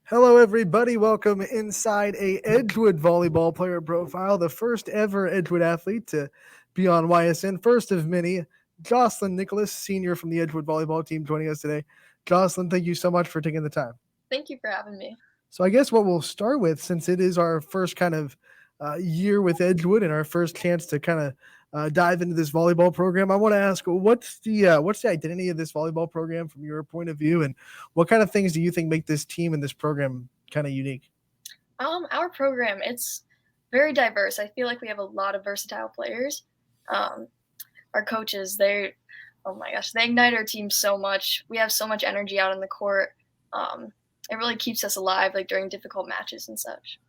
Hello, everybody. Welcome inside a Edgewood volleyball player profile, the first ever Edgewood athlete to be on YSN, first of many. Joclyn Nicholas, senior from the Edgewood volleyball team, joining us today. Joclyn, thank you so much for taking the time. Thank you for having me. So, I guess what we'll start with, since it is our first kind of year with Edgewood and our first chance to kind of dive into this volleyball program, I want to ask what's the identity of this volleyball program from your point of view, and what kind of things do you think make this team and this program kind of unique? Our program, it's very diverse. I feel like we have a lot of versatile players. Um, our coaches, oh my gosh, they ignite our team so much. We have so much energy out on the court. Um, it really keeps us alive, like during difficult matches and such.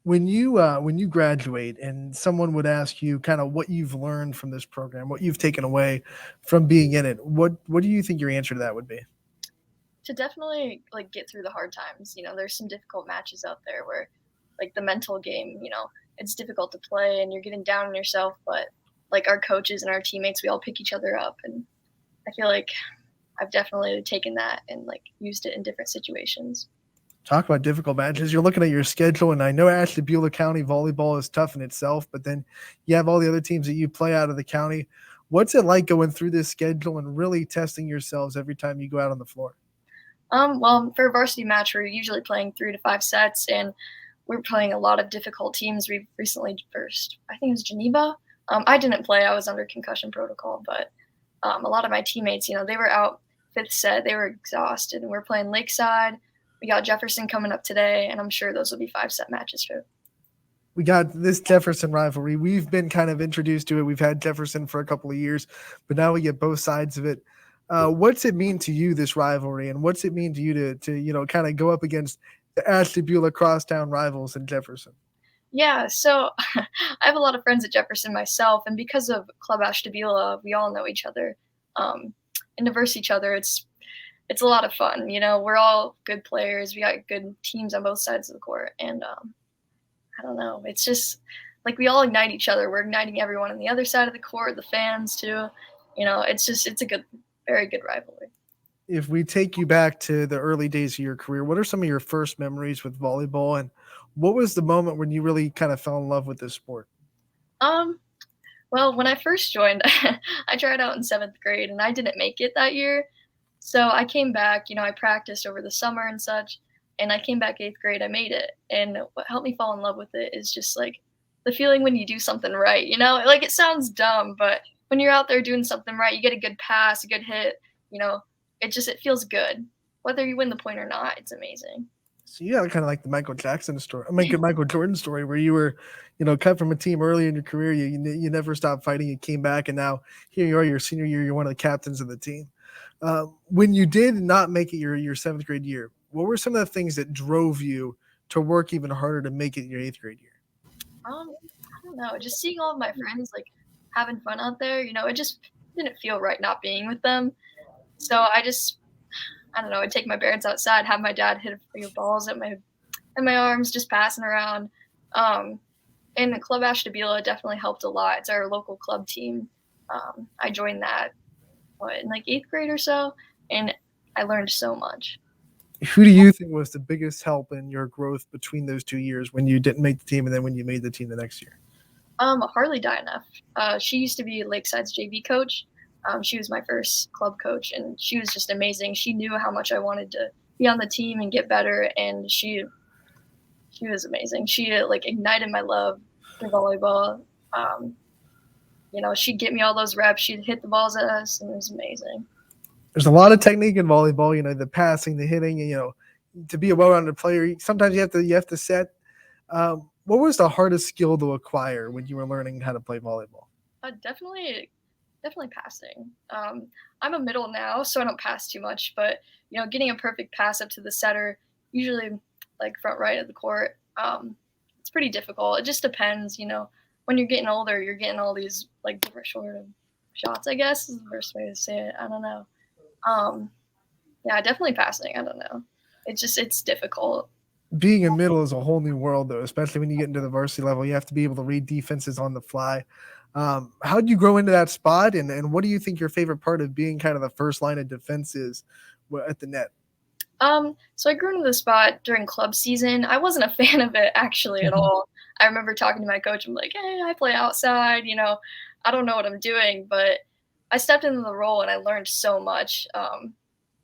When you graduate and someone would ask you kind of what you've learned from this program, what you've taken away from being in it, what do you think your answer to that would be? To definitely like get through the hard times. There's some difficult matches out there where like the mental game, it's difficult to play and you're getting down on yourself, but like our coaches and our teammates, we all pick each other up, and I feel like I've definitely taken that and like used it in different situations. Talk about difficult matches. You're looking at your schedule, and I know Ashtabula County volleyball is tough in itself, but then you have all the other teams that you play out of the county. What's it like going through this schedule and really testing yourselves every time you go out on the floor? Well, for a varsity match, we're usually playing 3 to 5 sets, and we're playing a lot of difficult teams. We've recently first, I think it was Geneva. I didn't play; I was under concussion protocol. But a lot of my teammates, they were out fifth set, they were exhausted, and we're playing Lakeside. We got Jefferson coming up today, and I'm sure those will be 5 set matches too. We got this Jefferson rivalry. We've been kind of introduced to it. We've had Jefferson for a couple of years, but now we get both sides of it. What's it mean to you, this rivalry, and what's it mean to you to kind of go up against the Ashtabula crosstown rivals in Jefferson? Yeah, so I have a lot of friends at Jefferson myself, and because of Club ASHTABULA, we all know each other um, and diverse each other. It's a lot of fun. We're all good players. We got good teams on both sides of the court, and I don't know. It's just like we all ignite each other. We're igniting everyone on the other side of the court, the fans too. It's a good, very good rivalry. If we take you back to the early days of your career, what are some of your first memories with volleyball, and what was the moment when you really kind of fell in love with this sport? Um, well, when I first joined, I tried out in seventh grade, and I didn't make it that year. So I came back. I practiced over the summer and such, and I came back eighth grade. I made it, and what helped me fall in love with it is just like the feeling when you do something right. Like it sounds dumb, but when you're out there doing something right, you get a good pass, a good hit. You know, it feels good. Whether you win the point or not, it's amazing. So you got kind of like the Michael Jackson story, I mean, Michael Jordan story, where you were, cut from a team early in your career. You never stopped fighting. You came back, and now here you are, your senior year. You're one of the captains of the team. When you did not make it your seventh grade year, what were some of the things that drove you to work even harder to make it your eighth grade year? I don't know. Just seeing all of my friends like having fun out there, it just didn't feel right not being with them. So I don't know. I'd take my parents outside, have my dad hit a few balls at my arms, just passing around. Um, and Club Ashtabula definitely helped a lot. It's our local club team. I joined that in like eighth grade or so, and I learned so much. Who do you think was the biggest help in your growth between those 2 years when you didn't make the team and then when you made the team the next year? Harley Dynef. She used to be Lakeside's JV coach. She was my first club coach, and she was just amazing. She knew how much I wanted to be on the team and get better, and she was amazing. She like ignited my love for volleyball. Um, she'd get me all those reps. She'd hit the balls at us, and it was amazing. There's a lot of technique in volleyball. The passing, the hitting. To be a well-rounded player, sometimes you have to set. What was the hardest skill to acquire when you were learning how to play volleyball? Definitely passing. I'm a middle now, so I don't pass too much. But getting a perfect pass up to the setter, usually like front right of the court, it's pretty difficult. It just depends. When you're getting older, you're getting all these like different sort of shots. I guess is the first way to say it. I don't know. Um, yeah, definitely passing. I don't know. It's difficult. Being a middle is a whole new world, though, especially when you get into the varsity level. You have to be able to read defenses on the fly. How did you grow into that spot, and what do you think your favorite part of being kind of the first line of defense is at the net? So I grew into the spot during club season. I wasn't a fan of it actually at Mhm. all. I remember talking to my coach. I'm like, "Hey, I play outside. I don't know what I'm doing," but I stepped into the role and I learned so much.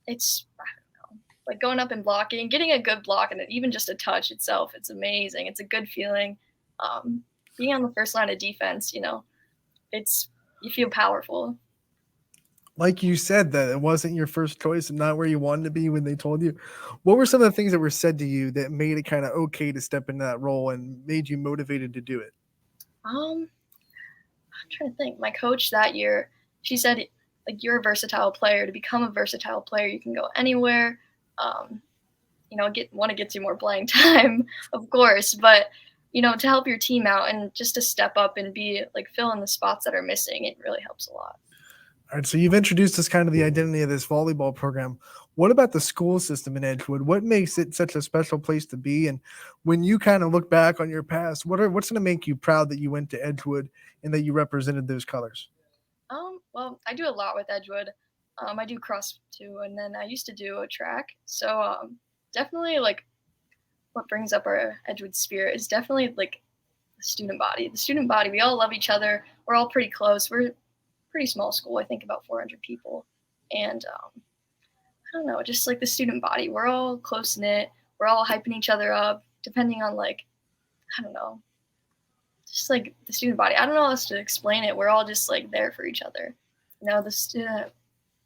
It's I don't know, like going up and blocking, getting a good block, and even just a touch itself. It's amazing. It's a good feeling. Um, Being on the first line of defense, it's you feel powerful. Like you said, that it wasn't your first choice and not where you wanted to be when they told you. What were some of the things that were said to you that made it kind of okay to step into that role and made you motivated to do it? Um, I'm trying to think. My coach that year, she said, like, you're a versatile player. To become a versatile player, you can go anywhere. Um, get want to get you more playing time, of course, but to help your team out and just to step up and be like fill in the spots that are missing, it really helps a lot. All right, so you've introduced us kind of the identity of this volleyball program. What about the school system in Edgewood? What makes it such a special place to be? And when you kind of look back on your past, what's going to make you proud that you went to Edgewood and that you represented those colors? Well, I do a lot with Edgewood. I do cross too, and then I used to do a track. So definitely like what brings up our Edgewood spirit is definitely like the student body. The student body, we all love each other. We're all pretty close. We're a pretty small school, I think about 400 people. And I don't know, just like the student body, we're all close knit. We're all hyping each other up, depending on like, I don't know, just like the student body. I don't know how else to explain it. We're all just like there for each other. The student,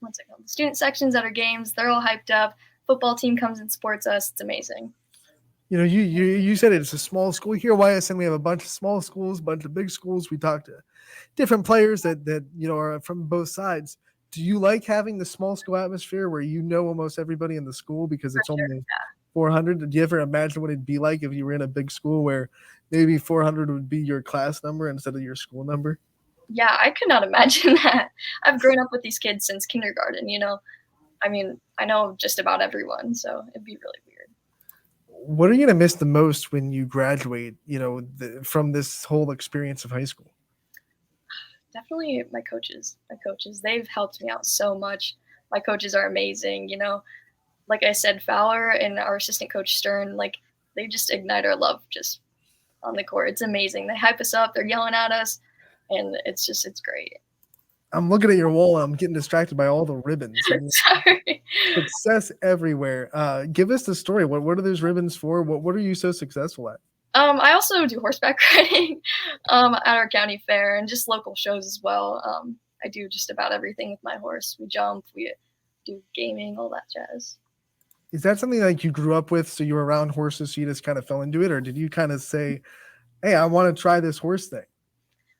what's it called? The student sections at our games, they're all hyped up. Football team comes and supports us. It's amazing. You said it's a small school here. At YSN, we have a bunch of small schools, bunch of big schools. We talk to different players that are from both sides. Do you like having the small school atmosphere where you know almost everybody in the school because For it's sure. only 400? Did you ever imagine what it'd be like if you were in a big school where maybe 400 would be your class number instead of your school number? Yeah, I could not imagine that. I've grown up with these kids since kindergarten. I mean, I know just about everyone, so it'd be really weird. What are you going to miss the most when you graduate, from this whole experience of high school? Definitely my coaches. My coaches, they've helped me out so much. My coaches are amazing. Like I said, Fowler and our assistant coach Stern, like they just ignite our love just on the court. It's amazing. They hype us up. They're yelling at us, and it's great. I'm looking at your wall and I'm getting distracted by all the ribbons. I mean, Sorry. success everywhere. Give us the story. What are those ribbons for? What are you so successful at? I also do horseback riding at our county fair and just local shows as well. I do just about everything with my horse. We jump, we do gaming, all that jazz. Is that something like you grew up with? So you were around horses, so you just kind of fell into it, or did you kind of say, "Hey, I want to try this horse thing"?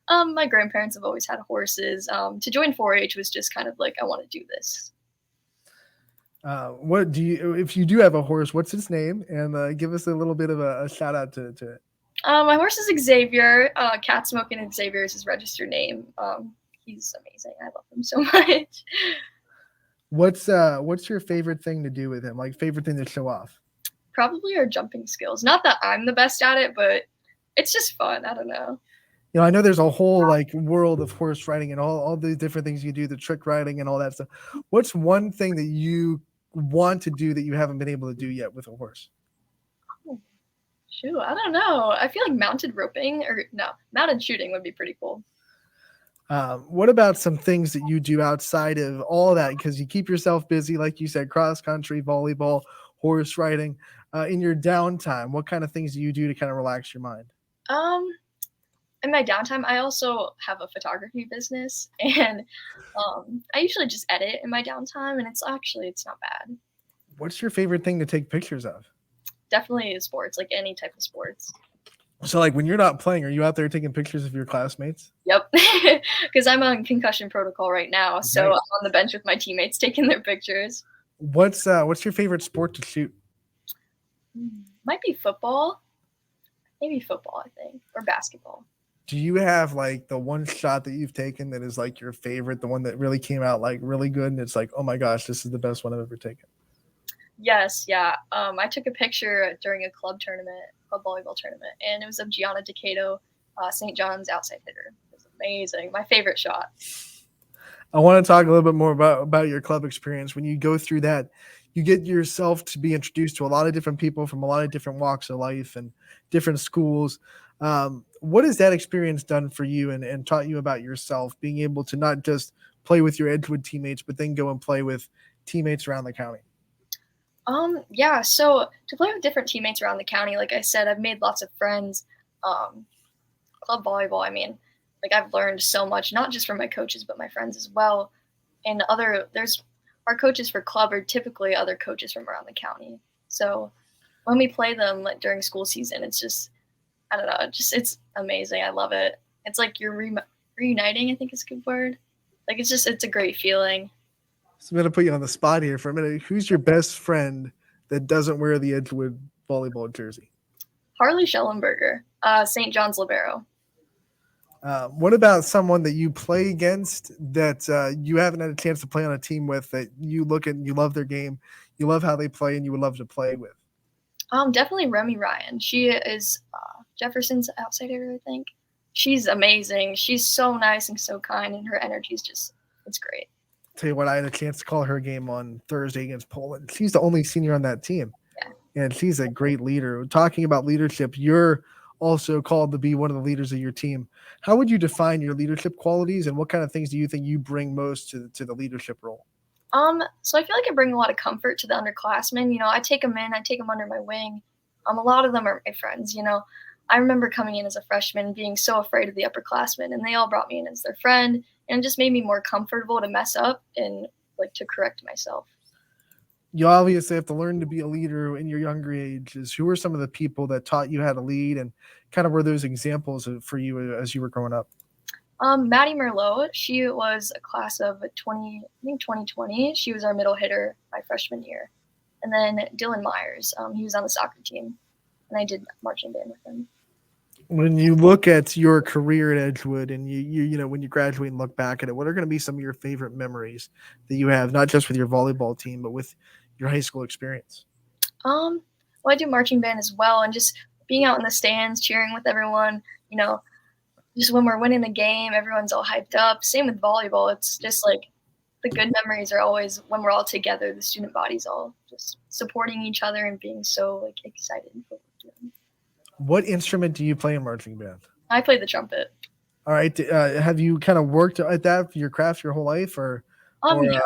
My grandparents have always had horses. To join 4-H was just kind of like I want to do this. What do you? If you do have a horse, what's its name? And give us a little bit of a shout out to it. My horse is Xavier. Cat Smoking Xavier is his registered name. He's amazing. I love him so much. What's your favorite thing to do with him? Like favorite thing to show off? Probably our jumping skills. Not that I'm the best at it, but it's just fun. I don't know. I know there's a whole like world of horse riding and all these different things you do, the trick riding and all that stuff. What's one thing that you want to do that you haven't been able to do yet with a horse? Oh, shoot, I don't know. I feel like mounted roping or no, mounted shooting would be pretty cool. What about some things that you do outside of all that? Because you keep yourself busy, like you said, cross country, volleyball, horse riding. In your downtime, what kind of things do you do to kind of relax your mind? Um, in my downtime, I also have a photography business, and I usually just edit in my downtime, and it's not bad. What's your favorite thing to take pictures of? Definitely sports, like any type of sports. So, like when you're not playing, are you out there taking pictures of your classmates? Yep, because I'm on concussion protocol right now, so Right. I'm on the bench with my teammates taking their pictures. What's your favorite sport to shoot? Might be football, maybe football, I think, or basketball. Do you have like the one shot that you've taken that is like your favorite, the one that really came out like really good, and it's like, oh my gosh, this is the best one I've ever taken? Yes, yeah. I took a picture during a club volleyball tournament, and it was of Gianna Decato, St. John's outside hitter. It was amazing. My favorite shot. I want to talk a little bit more about your club experience. When you go through that, you get yourself to be introduced to a lot of different people from a lot of different walks of life and different schools. What has that experience done for you and taught you about yourself, being able to not just play with your Edgewood teammates, but then go and play with teammates around the county? Yeah, so to play with different teammates around the county, like I said, I've made lots of friends. Um, Club volleyball, I mean, like I've learned so much, not just from my coaches, but my friends as well. And there's our coaches for club are typically other coaches from around the county. So when we play them like during school season, it's just, I don't know, it's amazing. I love it. It's like you're reuniting, I think is a good word. Like it's a great feeling. So I'm going to put you on the spot here for a minute. Who's your best friend that doesn't wear the Edgewood volleyball jersey? Harley Schellenberger, St. John's Libero. What about someone that you play against that you haven't had a chance to play on a team with, that you look at and you love their game, you love how they play, and you would love to play with? Definitely Remy Ryan. She is Jefferson's outside hitter, I think. She's amazing. She's so nice and so kind, and her energy is it's great. Tell you what, I had a chance to call her game on Thursday against Poland. She's the only senior on that team, and she's a great leader. Talking about leadership, you're also called to be one of the leaders of your team. How would you define your leadership qualities, and what kind of things do you think you bring most to the leadership role? So I feel like I bring a lot of comfort to the underclassmen. You know, I take them under my wing. A lot of them are my friends. You know, I remember coming in as a freshman, being so afraid of the upperclassmen, and they all brought me in as their friend, and it just made me more comfortable to mess up and like to correct myself. You obviously have to learn to be a leader in your younger ages. Who are some of the people that taught you how to lead, and kind of were those examples for you as you were growing up? Maddie Merlot, she was a class of 2020. She was our middle hitter my freshman year. And then Dylan Myers, he was on the soccer team, and I did marching band with him. When you look at your career at Edgewood, and you know when you graduate and look back at it, what are going to be some of your favorite memories that you have, not just with your volleyball team, but with your high school experience? Well, I do marching band as well, and just being out in the stands, cheering with everyone. You know, just when we're winning the game, everyone's all hyped up. Same with volleyball. It's just like the good memories are always when we're all together, the student body's all just supporting each other and being so like excited for what we're doing. What instrument do you play in marching band? I play the trumpet. All right. Have you kind of worked at that for your craft your whole life, or Yeah.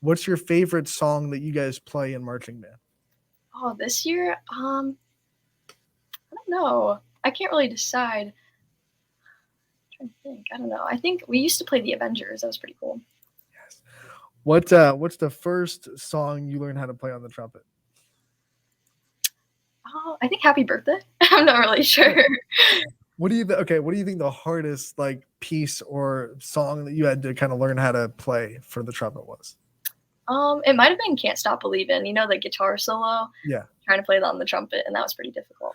what's your favorite song that you guys play in marching band? Oh, this year, I don't know. I can't really decide. I'm trying to think. I don't know. I think we used to play the Avengers. That was pretty cool. Yes. What's the first song you learned how to play on the trumpet? Oh, I think Happy Birthday. I'm not really sure. What do you what do you think the hardest like piece or song that you had to kind of learn how to play for the trumpet was? It might have been Can't Stop Believin', you know, the guitar solo. Yeah. Trying to play that on the trumpet, and that was pretty difficult.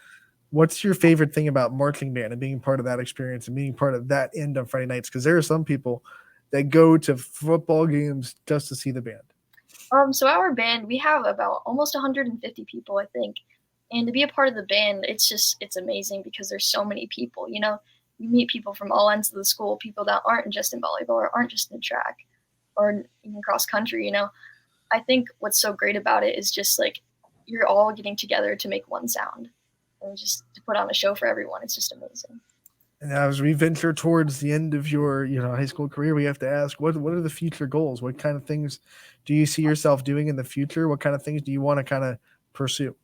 What's your favorite thing about marching band and being part of that experience and being part of that end on Friday nights? Because there are some people that go to football games just to see the band. So our band, we have about almost 150 people, I think. And to be a part of the band, it's amazing because there's so many people. You know, you meet people from all ends of the school, people that aren't just in volleyball or aren't just in track or even cross country. You know, I think what's so great about it is just like you're all getting together to make one sound and just to put on a show for everyone. It's just amazing. And as we venture towards the end of your, high school career, we have to ask, what are the future goals? What kind of things do you see yourself doing in the future? What kind of things do you want to kind of pursue?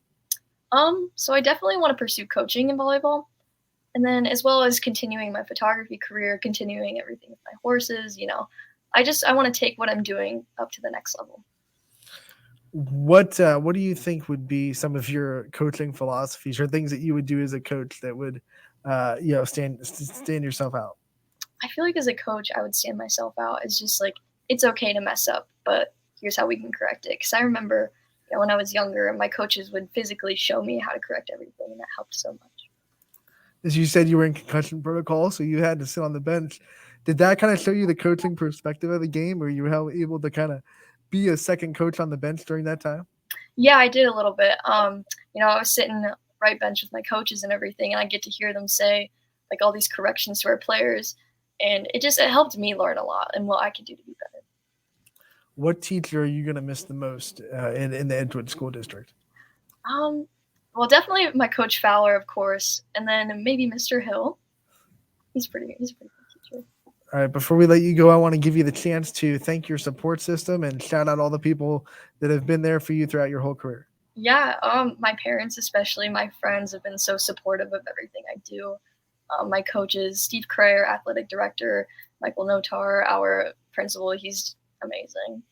So I definitely want to pursue coaching in volleyball, and then as well as continuing my photography career, continuing everything with my horses. You know, I want to take what I'm doing up to the next level. What do you think would be some of your coaching philosophies or things that you would do as a coach that would stand yourself out? I feel like as a coach, I would stand myself out as just like, it's okay to mess up, but here's how we can correct it. Because I remember, when I was younger, my coaches would physically show me how to correct everything, and that helped so much. As you said, you were in concussion protocol, so you had to sit on the bench. Did that kind of show you the coaching perspective of the game, or you were able to kind of be a second coach on the bench during that time? Yeah, I did a little bit. I was sitting right bench with my coaches and everything, and I get to hear them say like all these corrections to our players, and it helped me learn a lot and what I could do to be better. what teacher are you going to miss the most in the Edgewood School District? Um, well, definitely my coach Fowler, of course, and then maybe Mr. Hill. He's a pretty good teacher. All right, before we let you go, I want to give you the chance to thank your support system and shout out all the people that have been there for you throughout your whole career. Yeah, my parents, especially my friends, have been so supportive of everything I do. My coaches, Steve Crayer, athletic director, Michael Notar, our principal, he's amazing.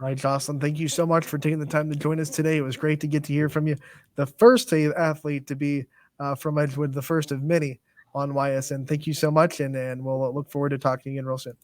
All right, Joclyn, thank you so much for taking the time to join us today. It was great to get to hear from you. The first athlete to be from Edgewood, the first of many on YSN. Thank you so much, and we'll look forward to talking again real soon.